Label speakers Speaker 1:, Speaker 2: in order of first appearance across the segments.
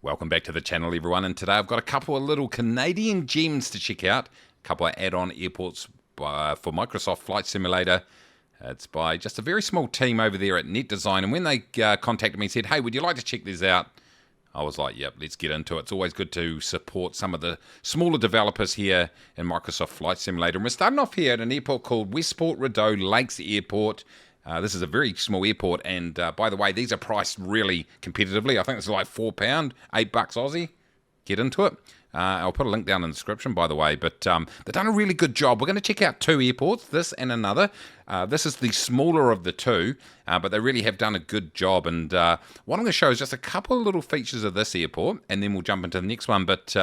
Speaker 1: Welcome back to the channel, everyone, and today I've got a couple of little Canadian gems to check out, a couple of add-on airports for Microsoft Flight Simulator. It's by just a very small team over there at Net Design, and when they contacted me and said, hey, would you like to check these out? I was like, yep, let's get into it. It's always good to support some of the smaller developers here in Microsoft Flight Simulator. And we're starting off here at an airport called Westport Rideau Lakes Airport. This is a very small airport, and by the way, these are priced really competitively. I think it's like £4, $8 Aussie. Get into it. I'll put a link down in the description, by the way, but they've done a really good job. We're going to check out two airports, this and another. This is the smaller of the two, but they really have done a good job, and what I'm going to show is just a couple of little features of this airport, and then we'll jump into the next one, but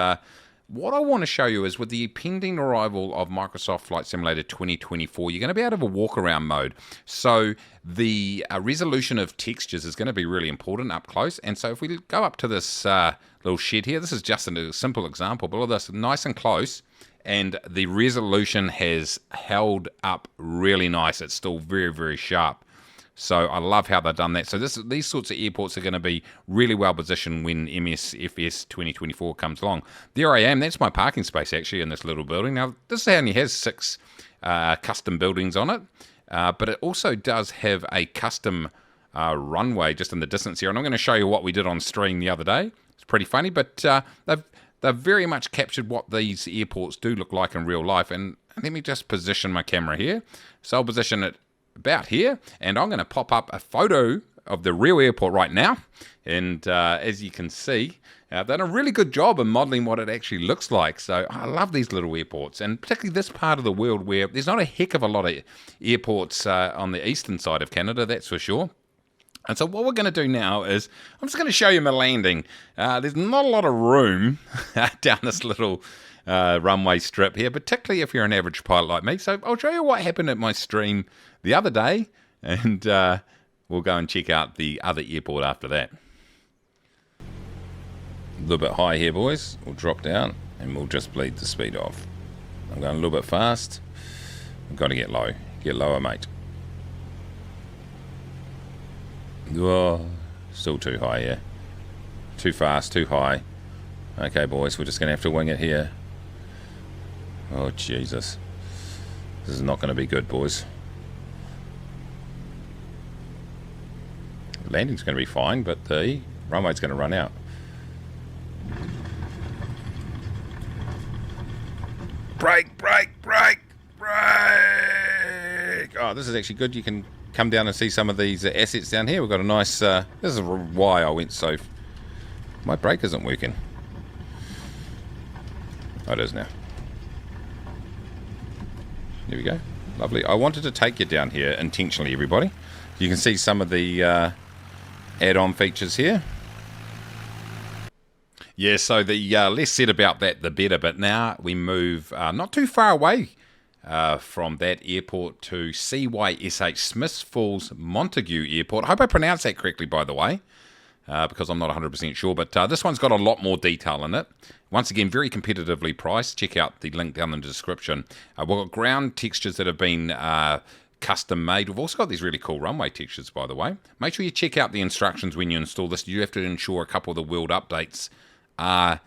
Speaker 1: what I want to show you is with the pending arrival of Microsoft Flight Simulator 2024, you're going to be out of a walk-around mode. So the resolution of textures is going to be really important up close. And so if we go up to this little shed here, this is just a simple example, but look at this, nice and close. And the resolution has held up really nice. It's still very, very sharp. So I love how they've done that. So these sorts of airports are going to be really well positioned when MSFS 2024 comes along. There I am. That's my parking space actually in this little building. Now this only has 6 custom buildings on it, but it also does have a custom runway just in the distance here. And I'm going to show you what we did on stream the other day. It's pretty funny, but they've very much captured what these airports do look like in real life. And let me just position my camera here. So I'll position it about here, and I'm going to pop up a photo of the real airport right now, and as you can see, they've done a really good job in modelling what it actually looks like. So I love these little airports, and particularly this part of the world where there's not a heck of a lot of airports on the eastern side of Canada, that's for sure. And so what we're going to do now is I'm just going to show you my landing. There's not a lot of room down this little runway strip here, particularly if you're an average pilot like me. So I'll show you what happened at my stream the other day, and we'll go and check out the other airport after that. A little bit high here, boys. We'll drop down and we'll just bleed the speed off. I'm going a little bit fast. I've got to get low. Get lower, mate. Oh, still too high, yeah. Too fast, too high. Okay, boys, we're just going to have to wing it here. Oh, Jesus. This is not going to be good, boys. The landing's going to be fine, but the runway's going to run out. Brake, brake, brake, brake! Oh, this is actually good. You can come down and see some of these assets down here. We've got a nice... this is why I went so... My brake isn't working. Oh, it is now. There we go. Lovely. I wanted to take you down here intentionally, everybody. You can see some of the add-on features here. Yeah, so the less said about that, the better. But now we move not too far away from that airport to CYSH, Smiths Falls-Montague Airport. I hope I pronounced that correctly, by the way, because I'm not 100% sure. But this one's got a lot more detail in it. Once again, very competitively priced. Check out the link down in the description. We've got ground textures that have been custom made. We've also got these really cool runway textures, by the way. Make sure you check out the instructions when you install this. You have to ensure a couple of the world updates are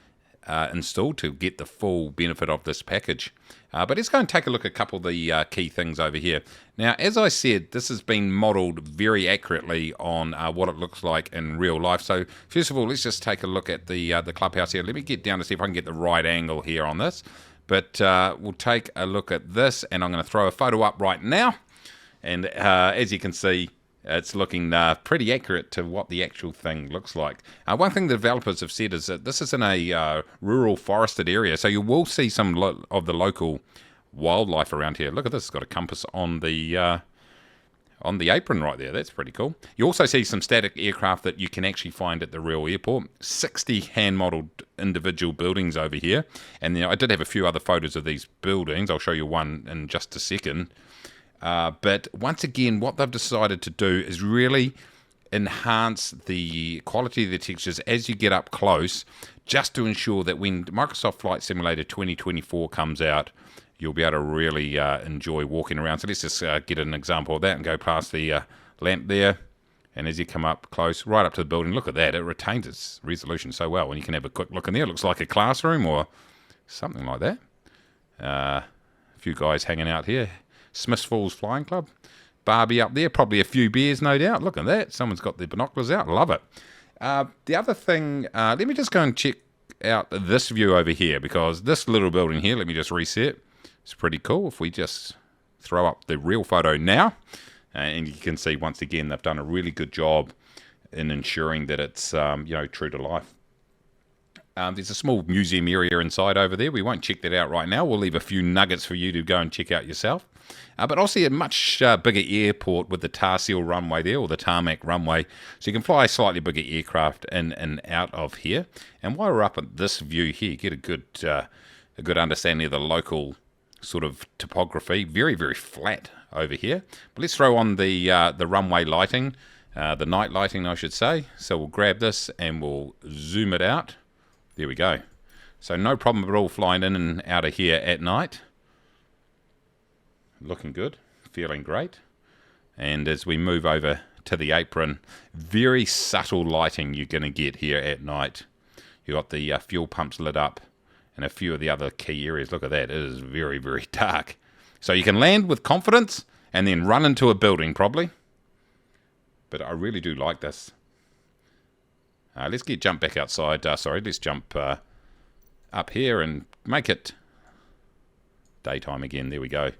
Speaker 1: installed to get the full benefit of this package. But let's go and take a look at a couple of the key things over here. Now, as I said, this has been modelled very accurately on what it looks like in real life. So, first of all, let's just take a look at the clubhouse here. Let me get down to see if I can get the right angle here on this. But we'll take a look at this, and I'm going to throw a photo up right now. And as you can see, it's looking pretty accurate to what the actual thing looks like. One thing the developers have said is that this is in a rural forested area, so you will see some of the local wildlife around here. Look at this, it's got a compass on the apron right there. That's pretty cool. You also see some static aircraft that you can actually find at the real airport. 60 hand-modelled individual buildings over here. And then I did have a few other photos of these buildings. I'll show you one in just a second. But once again, what they've decided to do is really enhance the quality of the textures as you get up close, just to ensure that when Microsoft Flight Simulator 2024 comes out, you'll be able to really enjoy walking around. So let's just get an example of that and go past the lamp there. And as you come up close, right up to the building, look at that. It retains its resolution so well. And you can have a quick look in there. It looks like a classroom or something like that. A few guys hanging out here. Smiths Falls Flying Club. Barbie up there. Probably a few beers, no doubt. Look at that. Someone's got their binoculars out. Love it. The other thing, let me just go and check out this view over here, because this little building here, let me just reset. It's pretty cool. If we just throw up the real photo now, and you can see once again they've done a really good job in ensuring that it's true to life. There's a small museum area inside over there. We won't check that out right now. We'll leave a few nuggets for you to go and check out yourself. But also a much bigger airport with the tar seal runway there, or the tarmac runway, so you can fly a slightly bigger aircraft in and out of here. And while we're up at this view here, get a good understanding of the local sort of topography. Very, very flat over here. But let's throw on the runway lighting, the night lighting, I should say. So we'll grab this and we'll zoom it out. There we go. So no problem at all flying in and out of here at night. Looking good, feeling great. And as we move over to the apron, very subtle lighting you're going to get here at night. You've got the fuel pumps lit up and a few of the other key areas. Look at that, it is very, very dark. So you can land with confidence and then run into a building probably. But I really do like this. Let's jump back outside. Let's jump up here and make it daytime again. There we go.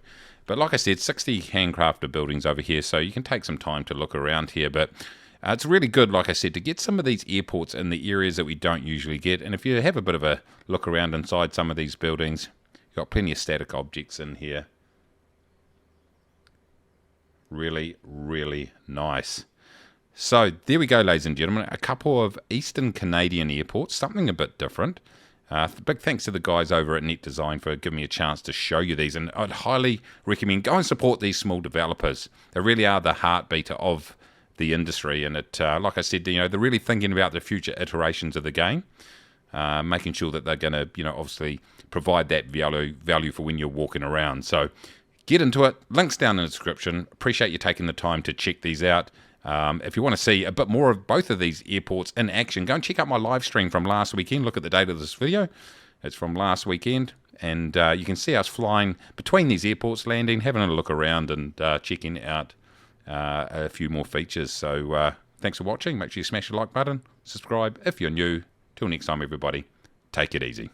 Speaker 1: But like I said, 60 handcrafted buildings over here, so you can take some time to look around here. But it's really good, like I said, to get some of these airports in the areas that we don't usually get. And if you have a bit of a look around inside some of these buildings, you've got plenty of static objects in here. Really, really nice. So there we go, ladies and gentlemen, a couple of Eastern Canadian airports, something a bit different. Big thanks to the guys over at Net Design for giving me a chance to show you these, and I'd highly recommend go and support these small developers. They really are the heartbeat of the industry, and it, like I said, they're really thinking about the future iterations of the game, making sure that they're going to, obviously provide that value for when you're walking around. So get into it. Links down in the description. Appreciate you taking the time to check these out. If you want to see a bit more of both of these airports in action, go and check out my live stream from last weekend. Look at the date of this video. It's from last weekend. And you can see us flying between these airports, landing, having a look around and checking out a few more features. So thanks for watching. Make sure you smash the like button. Subscribe if you're new. Till next time, everybody. Take it easy.